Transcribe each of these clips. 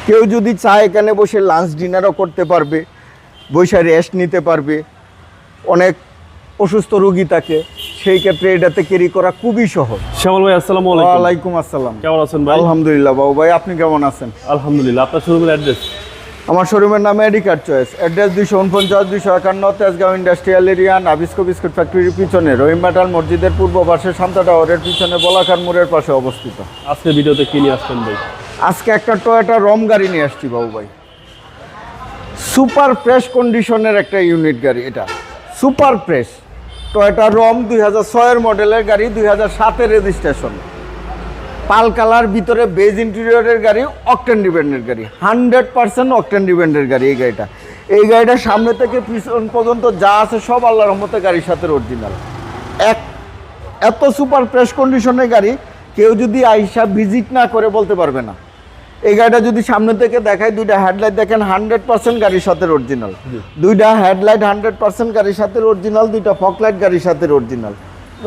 কেউ যদি চায় এখানে বসে লাঞ্চ ডিনারও করতে পারবে, বসে রেস্ট নিতে পারবে। অনেক অসুস্থ রোগী থাকে, সেই ক্ষেত্রে এটাতে ক্যারি করা খুবই সহজ। শ্যামল ভাই আসসালামু আলাইকুম। ওয়ালাইকুম আসসালাম। কেমন আছেন ভাই? আলহামদুলিল্লাহ বাবু ভাই, আপনি কেমন আছেন? আলহামদুলিল্লাহ। আপনার শোরুমের অ্যাড্রেস? আমার শোরুমের নাম এডিকার choice, address 249-251 Tejgaon industrial area, Nabisco biscuit ফ্যাক্টরির পিছনে, রহিম মেটাল মসজিদের পূর্ব পাশে, শান্তা টাওয়ারের পিছনে, বলাকার মোড়ের পাশে অবস্থিত। আজকে ভিডিওতে কি নিয়ে আসছেন ভাই? আজকে একটা টয়োটা রম গাড়ি নিয়ে আসছি বাবু ভাই। সুপার ফ্রেশ কন্ডিশনের একটা ইউনিট গাড়ি, এটা সুপার ফ্রেশ টয়োটা রম 2006-এর মডেলের গাড়ি, 2007-এর রেজিস্ট্রেশন, পাল কালার, ভিতরে বেজ ইন্টেরিয়রের গাড়ি, অকটেন ডিপেন্ডেন্ট গাড়ি, 100% অকটেন ডিপেন্ডেন্ট গাড়ি। এই গাড়িটা সামনে থেকে পিছন পর্যন্ত যা আছে সব আল্লাহর রহমতে গাড়ির সাথে অরিজিনাল। এত সুপার ফ্রেশ কন্ডিশনের গাড়ি কেউ যদি আইসা ভিজিট না করে বলতে পারবে না। এই গাড়িটা যদি সামনে থেকে দেখায়, দুইটা হেডলাইট দেখেন 100% গাড়ির সাথে অরিজিনাল, দুইটা হেডলাইট 100% গাড়ির সাথে অরিজিনাল, দুইটা ফকলাইট গাড়ির সাথে অরিজিনাল,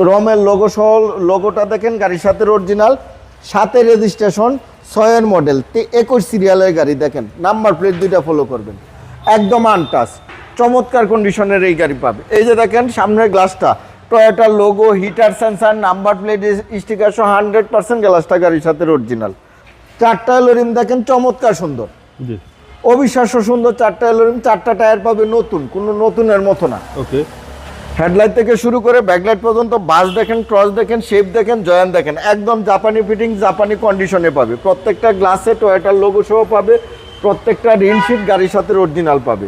রমের লোগো সহ লোগোটা দেখেন গাড়ির সাথে অরিজিনাল, সাথে রেজিস্ট্রেশন, 6-এর মডেল, 21 সিরিয়ালের গাড়ি। দেখেন নাম্বার প্লেট দুইটা ফলো করবেন, একদম আনটাচ, চমৎকার কন্ডিশনের এই গাড়ি পাবে। এই যে দেখেন সামনের গ্লাসটা টয়োটার logo, heater sensor, number plate sticker সহ 100% গ্লাসটা গাড়ির সাথে অরিজিনাল। চারটা এলোরিম দেখেন চমৎকার সুন্দর, অবিশ্বাস্য সুন্দর চারটা এলোরিম। চারটা টায়ার পাবে নতুন, কোনো নতুনের মতো না। ওকে। হেডলাইট থেকে শুরু করে ব্যাকলাইট পর্যন্ত বাস দেখেন, ক্রস দেখেন, শেপ দেখেন, জয়েন দেখেন, একদম জাপানি ফিটিং, জাপানি কন্ডিশনে পাবে। প্রত্যেকটা গ্লাসে টয়োটার লোগো সহ পাবে, প্রত্যেকটা রিনশিট গাড়ির সাথে অরিজিনাল পাবে।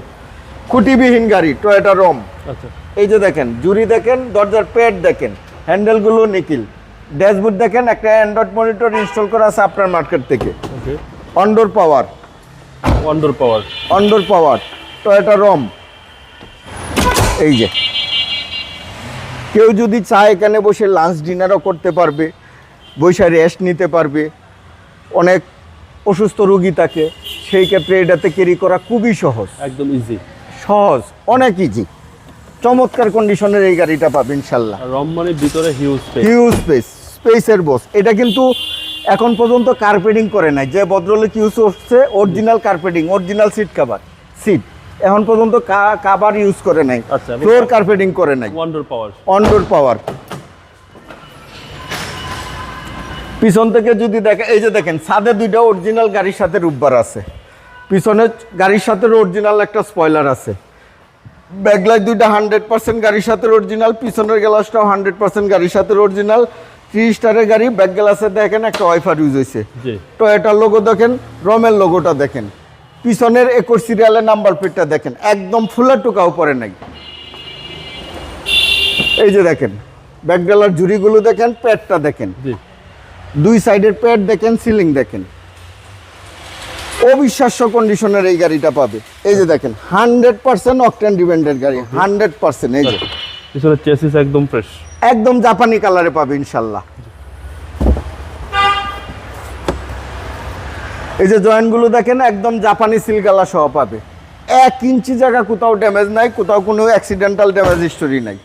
খুঁটিবিহীন গাড়ি টয়োটা রম। আচ্ছা। এই যে দেখেন জুরি দেখেন, দরজার প্যাড দেখেন, হ্যান্ডেলগুলো নিকিল, ড্যাশবোর্ড দেখেন, একটা অ্যান্ড্রয়েড মনিটর ইনস্টল করা আছে আপনার মার্কেট থেকে। ওকে। অনডোর পাওয়ার, অনডোর পাওয়ার টয়োটা রম। এই যে কেউ যদি চায় এখানে বসে লাঞ্চ ডিনারও করতে পারবে, বসে রেস্ট নিতে পারবে। অনেক অসুস্থ রোগী থাকে, সেই ক্ষেত্রে এটাতে ক্যারি করা খুবই সহজ, একদম ইজি, সহজ, অনেক ইজি। চমৎকার কন্ডিশনের এই গাড়িটা পাবে ইনশাল্লাহ। রম মানে ভিতরে হিউজ স্পেস, স্পেসের বস। এটা কিন্তু এখন পর্যন্ত কার্পেটিং করে নাই। যে ভদ্রলোক ইউজ করছে original carpeting, original seat seat এখন পর্যন্ত কাভার ইউজ করে নাই, ফ্লোর কার্পেটিং করে নাই। অনডোর পাওয়ার। পিছন থেকে যদি দেখেন, এই যে দেখেন ছাদে দুইটা অরিজিনাল গাড়ির সাথে রূপবার আছে, পিছনে গাড়ির সাথে অরিজিনাল একটা স্পয়লার আছে, ব্যাকলাইট দুইটা 100% গাড়ির সাথে অরিজিনাল, পিছনের গ্লাসটাও 100% গাড়ির সাথে অরিজিনাল। 3 স্টারের গাড়ি, ব্যাক গ্লাসে দেখেন একটা ওয়াইফার ইউজ হয়েছে, টয়োটার লোগো দেখেন, রমের লোগোটা দেখেন, পিছনের 21 সিরিয়ালের নাম্বার প্লেটটা দেখেন, একদম ফুলের টুকাও পরে নাই। এই যে দেখেন ব্যাকডালার জুড়িগুলো দেখেন, প্যাডটা দেখেন, দুই সাইডের প্যাড দেখেন, সিলিং দেখেন, অবিশ্বাস্য কন্ডিশনের এই গাড়িটা পাবে। এই যে দেখেন 100% অকটেন ডিপেন্ডেন্ট গাড়ি, 100%। এই যে পিছনের চেসিস একদম ফ্রেশ, একদম জাপানি কালারে পাবে ইনশাল্লাহ। এই যে জয়েন্টগুলো দেখেন একদম জাপানি সিলগালা সহ পাবে। 1 ইঞ্চি জায়গা কোথাও ড্যামেজ নাই, কোথাও কোনো অ্যাক্সিডেন্টাল ড্যামেজ হিস্টোরি নাই,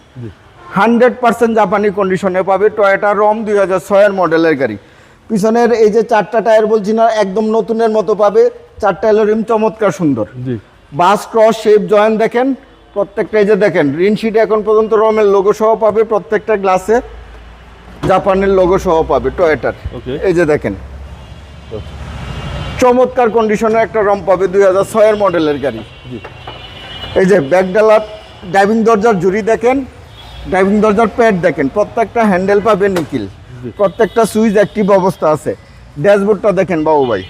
100% জাপানি কন্ডিশনে পাবে। টয়োটা রম 2006-এর মডেলের গাড়ি। পিছনের এই যে চারটা টায়ার বলছি না, একদম নতুনের মতো পাবে। চারটা এলোরিম চমৎকার সুন্দর, বাস ক্রস শেপ জয়েন্ট দেখেন প্রত্যেকটা। এই যে দেখেন রিনশিটে এখন পর্যন্ত রমের লোগো সহ পাবে, প্রত্যেকটা গ্লাসে জাপানের লোগো সহ পাবে টয়োটার। এই যে দেখেন চমৎকার কন্ডিশনের একটা রম পাবে, 2006-এর মডেলের গাড়ি। এই যে ব্যাকডালার, ড্রাইভিং দরজার জুড়ি দেখেন, ড্রাইভিং দরজার প্যাড দেখেন, প্রত্যেকটা হ্যান্ডেল পাবে নিকিল, প্রত্যেকটা সুইচ অ্যাক্টিভ অবস্থা আছে। ড্যাশবোর্ডটা দেখেন বাবু ভাই,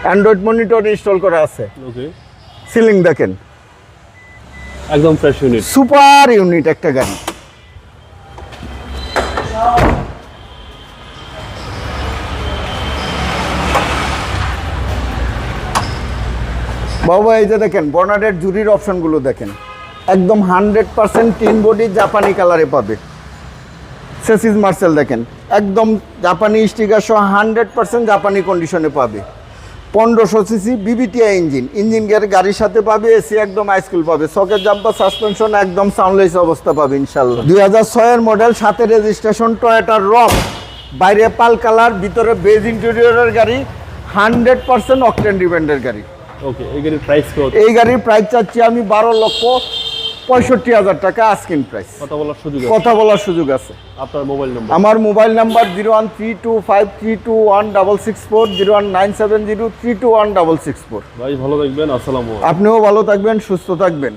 অ্যান্ড্রয়েড মনিটর ইনস্টল করা আছে। সিলিং দেখেন, একদম ফ্রেশ ইউনিট, সুপার ইউনিট একটা গাড়ি। বাবু এই যে দেখেন বর্নারের জুরির অপশনগুলো দেখেন, একদম 100% টিন বডি জাপানি কালারে পাবে। সেসিস মার্সেল দেখেন, একদম জাপানি স্টিকার সহ 100% জাপানি কন্ডিশনে পাবে। 1500 সিসি বিবিটিআই ইঞ্জিন গিয়ার গাড়ির সাথে পাবে। এসি একদম হাইস্কুল পাবে, সকেট জাম্পার, সাসপেনশন একদম সাউন্ডলেস অবস্থা পাবে ইনশাল্লাহ। 2006-এর মডেল, সাথে রেজিস্ট্রেশন, টয়োটার রম, বাইরে পাল কালার, ভিতরে বেজ ইন্টেরিয়রের গাড়ি, 100% অকটেন ডিপেন্ডের গাড়ি। ওকে, এই গাড়ির প্রাইস কত? এই গাড়ির প্রাইস চাচ্ছি আমি 12,65,000 টাকা আস্কিং প্রাইস। কথা বলার সুযোগ আছে? কথা বলার সুযোগ আছে। আপনার মোবাইল নাম্বার? আমার মোবাইল নাম্বার 0132532164, 0197032164। ভাই ভালো থাকবেন, আসসালামু আলাইকুম। আপনিও ভালো থাকবেন, সুস্থ থাকবেন।